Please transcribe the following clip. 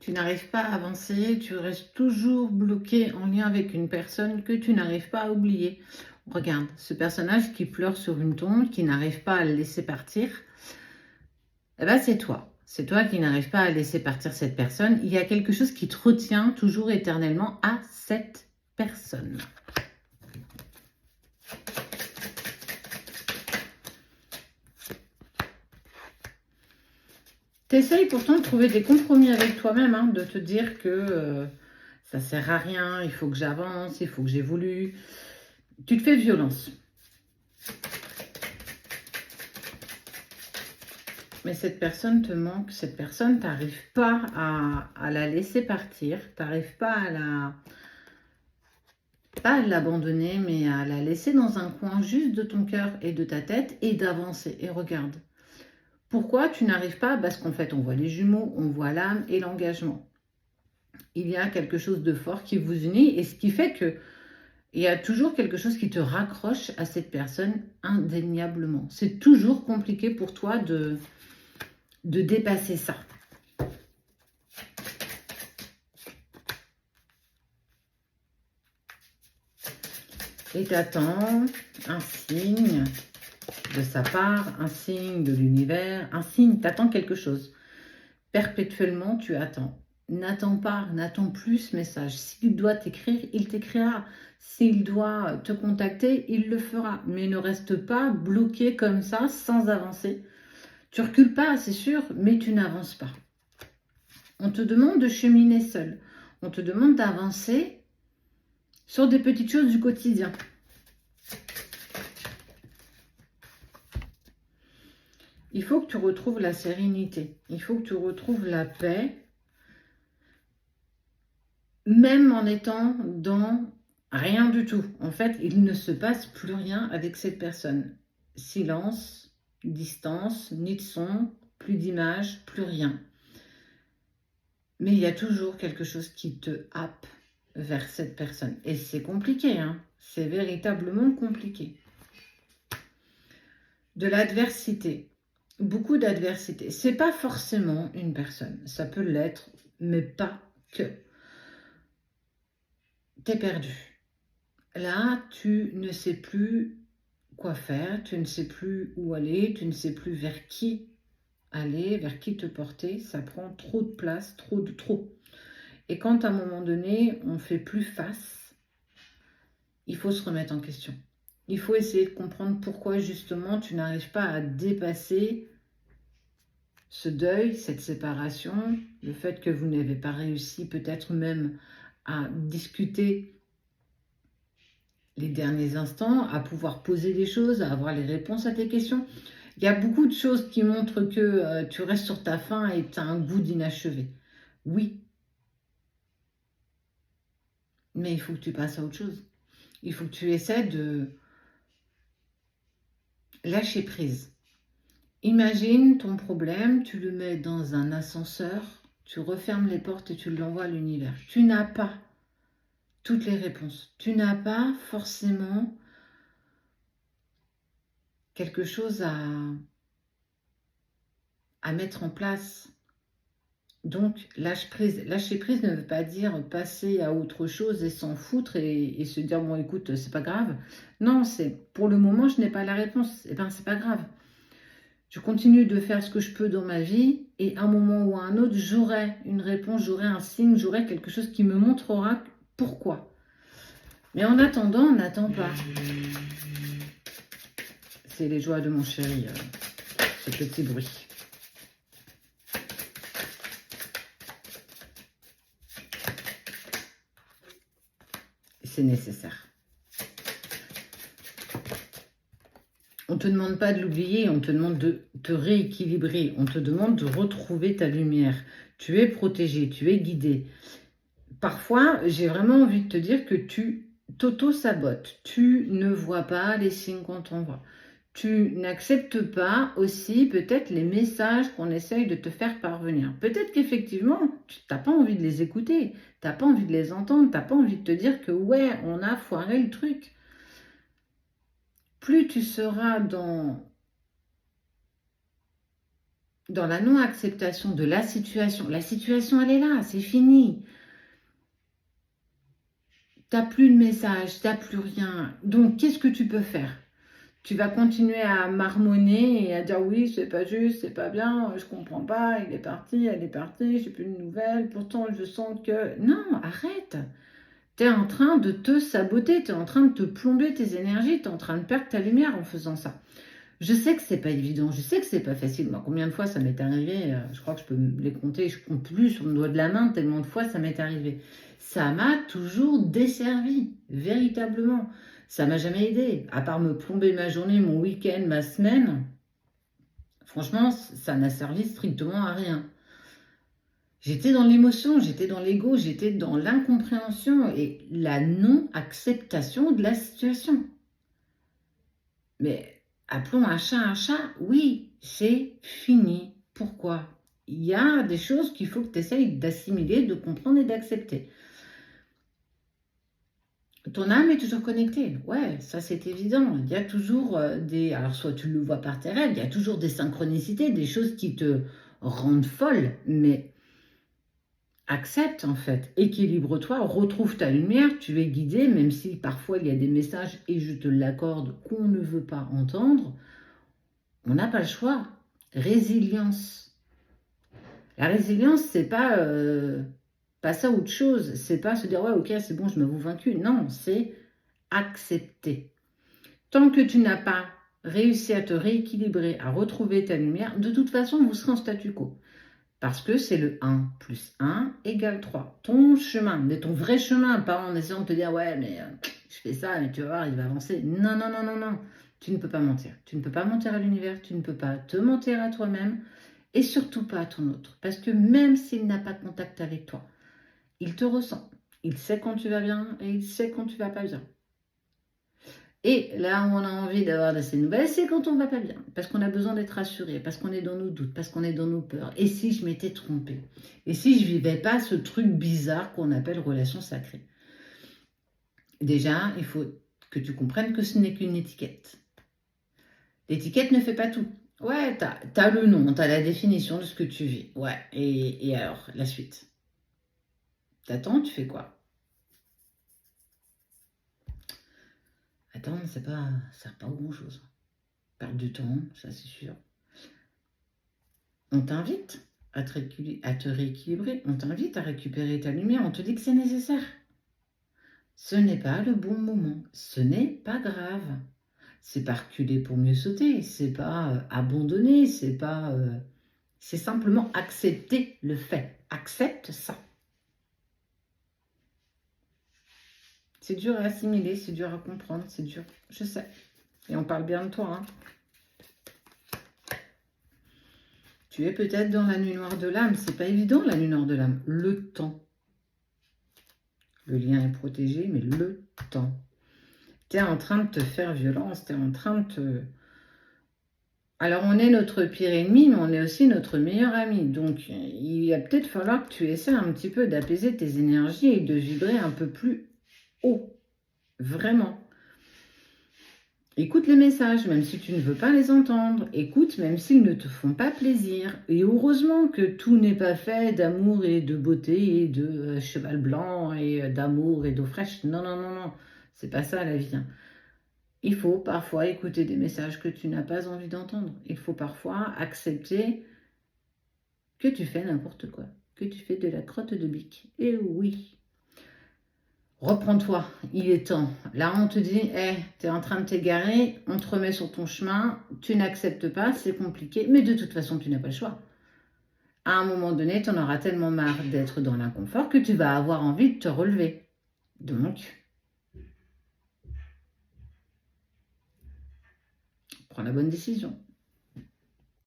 tu n'arrives pas à avancer, tu restes toujours bloqué en lien avec une personne que tu n'arrives pas à oublier. Regarde, ce personnage qui pleure sur une tombe, qui n'arrive pas à le laisser partir, eh ben c'est toi. C'est toi qui n'arrives pas à laisser partir cette personne. Il y a quelque chose qui te retient toujours éternellement à cette personne. T'essayes pourtant de trouver des compromis avec toi-même, hein, de te dire que ça sert à rien, il faut que j'avance, il faut que j'évolue. Tu te fais violence. Mais cette personne te manque, cette personne, tu n'arrives pas à la laisser partir, tu n'arrives pas à l'abandonner, mais à la laisser dans un coin juste de ton cœur et de ta tête et d'avancer. Et regarde, pourquoi tu n'arrives pas? Parce qu'en fait, on voit les jumeaux, on voit l'âme et l'engagement. Il y a quelque chose de fort qui vous unit et ce qui fait que il y a toujours quelque chose qui te raccroche à cette personne indéniablement. C'est toujours compliqué pour toi de dépasser ça. Et t'attends un signe de sa part, un signe de l'univers, un signe, t'attends quelque chose. Perpétuellement, tu attends. N'attends pas, n'attends plus ce message. S'il doit t'écrire, il t'écrira. S'il doit te contacter, il le fera. Mais ne reste pas bloqué comme ça, sans avancer. Tu recules pas, c'est sûr, mais tu n'avances pas. On te demande de cheminer seul. On te demande d'avancer sur des petites choses du quotidien. Il faut que tu retrouves la sérénité. Il faut que tu retrouves la paix. Même en étant dans rien du tout. En fait, il ne se passe plus rien avec cette personne. Silence, distance, ni de son, plus d'image, plus rien. Mais il y a toujours quelque chose qui te happe vers cette personne. Et c'est compliqué, hein. C'est véritablement compliqué. De l'adversité. Beaucoup d'adversité. C'est pas forcément une personne. Ça peut l'être, mais pas que. T'es perdu. Là, tu ne sais plus quoi faire, tu ne sais plus où aller, tu ne sais plus vers qui aller, vers qui te porter. Ça prend trop de place, trop. Et quand à un moment donné, on ne fait plus face, il faut se remettre en question. Il faut essayer de comprendre pourquoi justement tu n'arrives pas à dépasser ce deuil, cette séparation, le fait que vous n'avez pas réussi peut-être même à discuter les derniers instants, à pouvoir poser des choses, à avoir les réponses à tes questions. Il y a beaucoup de choses qui montrent que tu restes sur ta faim et tu as un goût d'inachevé. Oui. Mais il faut que tu passes à autre chose. Il faut que tu essaies de lâcher prise. Imagine ton problème, tu le mets dans un ascenseur, tu refermes les portes et tu l'envoies à l'univers. Tu n'as pas toutes les réponses. Tu n'as pas forcément quelque chose à mettre en place. Donc, lâche prise. Lâcher prise ne veut pas dire passer à autre chose et s'en foutre et se dire, bon, écoute, c'est pas grave. Non, c'est pour le moment, je n'ai pas la réponse. Eh bien, c'est pas grave. Je continue de faire ce que je peux dans ma vie et à un moment ou à un autre, j'aurai une réponse, j'aurai un signe, j'aurai quelque chose qui me montrera pourquoi. Mais en attendant, on n'attend pas. C'est les joies de mon chéri, ce petit bruit. C'est nécessaire. On ne te demande pas de l'oublier, on te demande de te rééquilibrer, on te demande de retrouver ta lumière. Tu es protégé, tu es guidé. Parfois, j'ai vraiment envie de te dire que tu t'auto-sabotes. Tu ne vois pas les signes qu'on t'envoie. Tu n'acceptes pas aussi peut-être les messages qu'on essaye de te faire parvenir. Peut-être qu'effectivement, tu n'as pas envie de les écouter, tu n'as pas envie de les entendre, tu n'as pas envie de te dire que ouais, on a foiré le truc. Plus tu seras dans dans la non-acceptation de la situation elle est là, c'est fini. T'as plus de message, t'as plus rien. Donc, qu'est-ce que tu peux faire? Tu vas continuer à marmonner et à dire oui, c'est pas juste, c'est pas bien, je comprends pas, il est parti, elle est partie, j'ai plus de nouvelles, pourtant je sens que... Non, arrête. Tu es en train de te saboter, tu es en train de te plomber tes énergies, tu es en train de perdre ta lumière en faisant ça. Je sais que c'est pas évident, je sais que c'est pas facile. Moi, combien de fois ça m'est arrivé, je crois que je peux les compter, je compte plus sur le doigt de la main, tellement de fois ça m'est arrivé. Ça m'a toujours desservi, véritablement. Ça m'a jamais aidé, à part me plomber ma journée, mon week-end, ma semaine. Franchement, ça n'a servi strictement à rien. J'étais dans l'émotion, j'étais dans l'ego, j'étais dans l'incompréhension et la non-acceptation de la situation. Mais appelons un chat, oui, c'est fini. Pourquoi? Il y a des choses qu'il faut que tu essayes d'assimiler, de comprendre et d'accepter. Ton âme est toujours connectée. Ouais, ça c'est évident. Il y a toujours des... Alors soit tu le vois par tes rêves, il y a toujours des synchronicités, des choses qui te rendent folle, mais accepte en fait, équilibre-toi, retrouve ta lumière, tu es guidé, même si parfois il y a des messages, et je te l'accorde, qu'on ne veut pas entendre, on n'a pas le choix. Résilience. La résilience, c'est pas passer à autre chose, c'est pas se dire ouais ok c'est bon je m'avoue vaincu, non, c'est accepter. Tant que tu n'as pas réussi à te rééquilibrer, à retrouver ta lumière, de toute façon vous serez en statu quo. Parce que c'est le 1 plus 1 égale 3. Ton chemin, mais ton vrai chemin, pas en essayant de te dire ouais mais je fais ça, mais tu vas voir, il va avancer. Non, non, non, non, non. Tu ne peux pas mentir. Tu ne peux pas mentir à l'univers, tu ne peux pas te mentir à toi-même et surtout pas à ton autre. Parce que même s'il n'a pas contact avec toi, il te ressent. Il sait quand tu vas bien et il sait quand tu vas pas bien. Et là où on a envie d'avoir de ces nouvelles, c'est quand on va pas bien, parce qu'on a besoin d'être rassuré, parce qu'on est dans nos doutes, parce qu'on est dans nos peurs. Et si je m'étais trompée? Et si je vivais pas ce truc bizarre qu'on appelle relation sacrée? Déjà, il faut que tu comprennes que ce n'est qu'une étiquette. L'étiquette ne fait pas tout. Ouais, t'as le nom, t'as la définition de ce que tu vis. Ouais, et alors, la suite? T'attends, tu fais quoi? Attends, ça sert pas à grand chose. Perdre du temps, ça c'est sûr. On t'invite à te rééquilibrer, on t'invite à récupérer ta lumière, on te dit que c'est nécessaire. Ce n'est pas le bon moment, ce n'est pas grave. C'est pas reculer pour mieux sauter, c'est pas abandonner, c'est simplement accepter le fait. Accepte ça. C'est dur à assimiler, c'est dur à comprendre, c'est dur, je sais. Et on parle bien de toi, hein. Tu es peut-être dans la nuit noire de l'âme. C'est pas évident, la nuit noire de l'âme. Le temps. Le lien est protégé, mais le temps. Tu es en train de te faire violence. Tu es en train de te... Alors, on est notre pire ennemi, mais on est aussi notre meilleur ami. Donc, il va peut-être falloir que tu essaies un petit peu d'apaiser tes énergies et de vibrer un peu plus haut. Vraiment. Écoute les messages, même si tu ne veux pas les entendre. Écoute, même s'ils ne te font pas plaisir. Et heureusement que tout n'est pas fait d'amour et de beauté et de cheval blanc et d'amour et d'eau fraîche. Non, non, non, non. C'est pas ça la vie. Hein. Il faut parfois écouter des messages que tu n'as pas envie d'entendre. Il faut parfois accepter que tu fais n'importe quoi. Que tu fais de la crotte de bique. Et oui. Reprends-toi, il est temps. Là, on te dit, tu es en train de t'égarer, on te remet sur ton chemin, tu n'acceptes pas, c'est compliqué, mais de toute façon, tu n'as pas le choix. À un moment donné, tu en auras tellement marre d'être dans l'inconfort que tu vas avoir envie de te relever. Donc, prends la bonne décision.